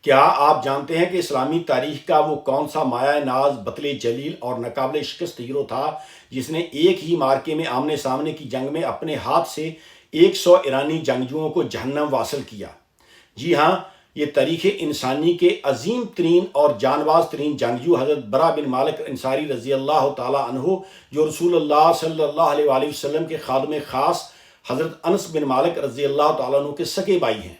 کیا آپ جانتے ہیں کہ اسلامی تاریخ کا وہ کون سا مایہ ناز بطل جلیل اور ناقابل شکست ہیرو تھا جس نے ایک ہی مارکے میں آمنے سامنے کی جنگ میں اپنے ہاتھ سے 100 ایرانی جنگجوؤں کو جہنم واصل کیا؟ جی ہاں، یہ تاریخ انسانی کے عظیم ترین اور جانباز ترین جنگجو حضرت برا بن مالک انصاری رضی اللہ تعالیٰ عنہ، جو رسول اللہ صلی اللہ علیہ وآلہ وسلم کے خادم خاص حضرت انس بن مالک رضی اللہ تعالیٰ عنہ کے سگے بھائی ہیں۔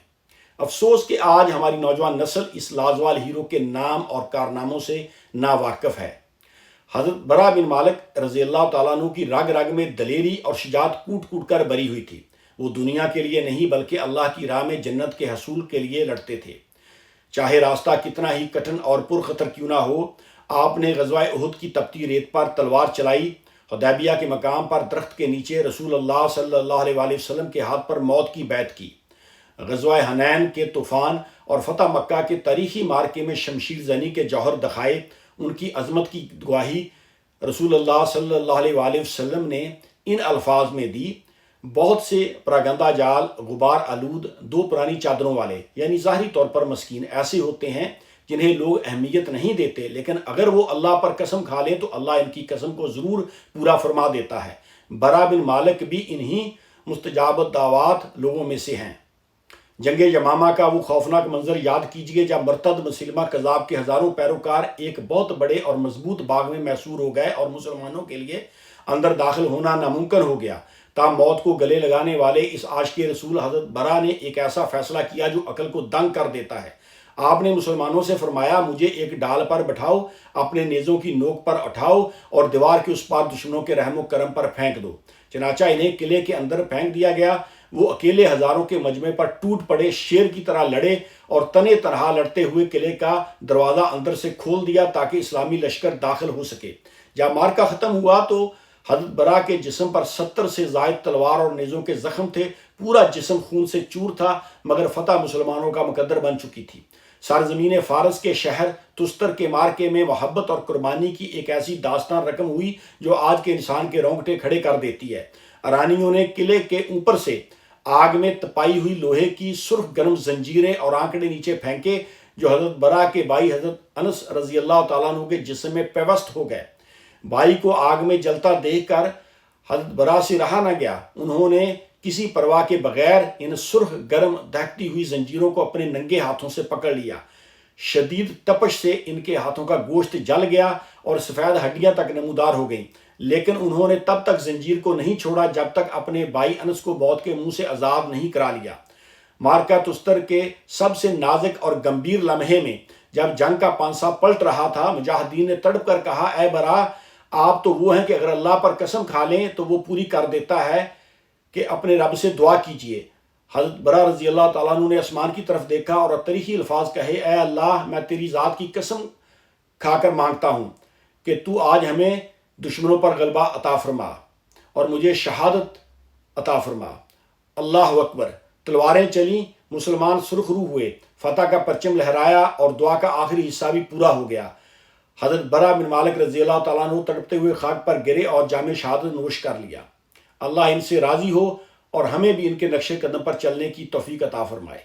افسوس کہ آج ہماری نوجوان نسل اس لازوال ہیرو کے نام اور کارناموں سے ناواقف ہے۔ حضرت برا بن مالک رضی اللہ تعالیٰ عنہ کی رگ رگ میں دلیری اور شجاعت کوٹ کوٹ کر بری ہوئی تھی۔ وہ دنیا کے لیے نہیں بلکہ اللہ کی راہ میں جنت کے حصول کے لیے لڑتے تھے، چاہے راستہ کتنا ہی کٹھن اور پرخطر کیوں نہ ہو۔ آپ نے غزوہ احد کی تپتی ریت پر تلوار چلائی، حدیبیہ کے مقام پر درخت کے نیچے رسول اللہ صلی اللہ علیہ وآلہ وسلم کے ہاتھ پر موت کی بیعت کی، غزوہ حنین کے طوفان اور فتح مکہ کے تاریخی مارکے میں شمشیر زنی کے جوہر دکھائے۔ ان کی عظمت کی گواہی رسول اللہ صلی اللہ علیہ وآلہ وسلم نے ان الفاظ میں دی: بہت سے پراگندہ جال غبار آلود دو پرانی چادروں والے، یعنی ظاہری طور پر مسکین، ایسے ہوتے ہیں جنہیں لوگ اہمیت نہیں دیتے، لیکن اگر وہ اللہ پر قسم کھا لیں تو اللہ ان کی قسم کو ضرور پورا فرما دیتا ہے۔ برا بن مالک بھی انہی مستجاب الدعوات لوگوں میں سے ہیں۔ جنگ یمامہ کا وہ خوفناک منظر یاد کیجئے جب مرتد مسلمہ کذاب کے ہزاروں پیروکار ایک بہت بڑے اور مضبوط باغ میں محصور ہو گئے اور مسلمانوں کے لیے اندر داخل ہونا ناممکن ہو گیا۔ تا موت کو گلے لگانے والے اس عاشق رسول حضرت برا نے ایک ایسا فیصلہ کیا جو عقل کو دنگ کر دیتا ہے۔ آپ نے مسلمانوں سے فرمایا: مجھے ایک ڈال پر بٹھاؤ، اپنے نیزوں کی نوک پر اٹھاؤ اور دیوار کے اس پار دشمنوں کے رحم و کرم پر پھینک دو۔ چنانچہ انہیں قلعے کے اندر پھینک دیا گیا۔ وہ اکیلے ہزاروں کے مجمع پر ٹوٹ پڑے، شیر کی طرح لڑے اور تنے تنہا لڑتے ہوئے قلعے کا دروازہ اندر سے کھول دیا تاکہ اسلامی لشکر داخل ہو سکے۔ جب مارکا ختم ہوا تو حضرت برا کے جسم پر 70 سے زائد تلوار اور نیزوں کے زخم تھے، پورا جسم خون سے چور تھا، مگر فتح مسلمانوں کا مقدر بن چکی تھی۔ سرزمین فارس کے شہر تستر کے مارکے میں محبت اور قربانی کی ایک ایسی داستان رقم ہوئی جو آج کے انسان کے رونگٹے کھڑے کر دیتی ہے۔ ایرانیوں نے قلعے کے اوپر سے آگ میں تپائی ہوئی لوہے کی سرخ گرم زنجیریں اور آنکڑے نیچے پھینکے جو حضرت برا کے بھائی حضرت انس رضی اللہ تعالیٰ عنہ کے جسم میں پیوست ہو گئے۔ بھائی کو آگ میں جلتا دیکھ کر حضرت برا سے رہا نہ گیا۔ انہوں نے کسی پرواہ کے بغیر ان سرخ گرم دہکتی ہوئی زنجیروں کو اپنے ننگے ہاتھوں سے پکڑ لیا۔ شدید تپش سے ان کے ہاتھوں کا گوشت جل گیا اور سفید ہڈیاں تک نمودار ہو گئیں، لیکن انہوں نے تب تک زنجیر کو نہیں چھوڑا جب تک اپنے بھائی انس کو موت کے منہ سے عذاب نہیں کرا لیا۔ مارکا تستر کے سب سے نازک اور گمبھیر لمحے میں جب جنگ کا پانسا پلٹ رہا تھا، مجاہدین نے تڑپ کر کہا: اے برا، آپ تو وہ ہیں کہ اگر اللہ پر قسم کھا لیں تو وہ پوری کر دیتا ہے، کہ اپنے رب سے دعا کیجئے۔ حضرت برا رضی اللہ تعالیٰ عنہ نے آسمان کی طرف دیکھا اور تاریخی الفاظ کہے: اے اللہ، میں تیری ذات کی قسم کھا کر مانگتا ہوں کہ تو آج ہمیں دشمنوں پر غلبہ عطا فرما اور مجھے شہادت عطا فرما۔ اللہ اکبر! تلواریں چلیں، مسلمان سرخ روح ہوئے، فتح کا پرچم لہرایا اور دعا کا آخری حصہ بھی پورا ہو گیا۔ حضرت برا بن مالک رضی اللہ تعالیٰ عنہ تڑپتے ہوئے خاک پر گرے اور جام شہادت نوش کر لیا۔ اللہ ان سے راضی ہو اور ہمیں بھی ان کے نقش قدم پر چلنے کی توفیق عطا فرمائے۔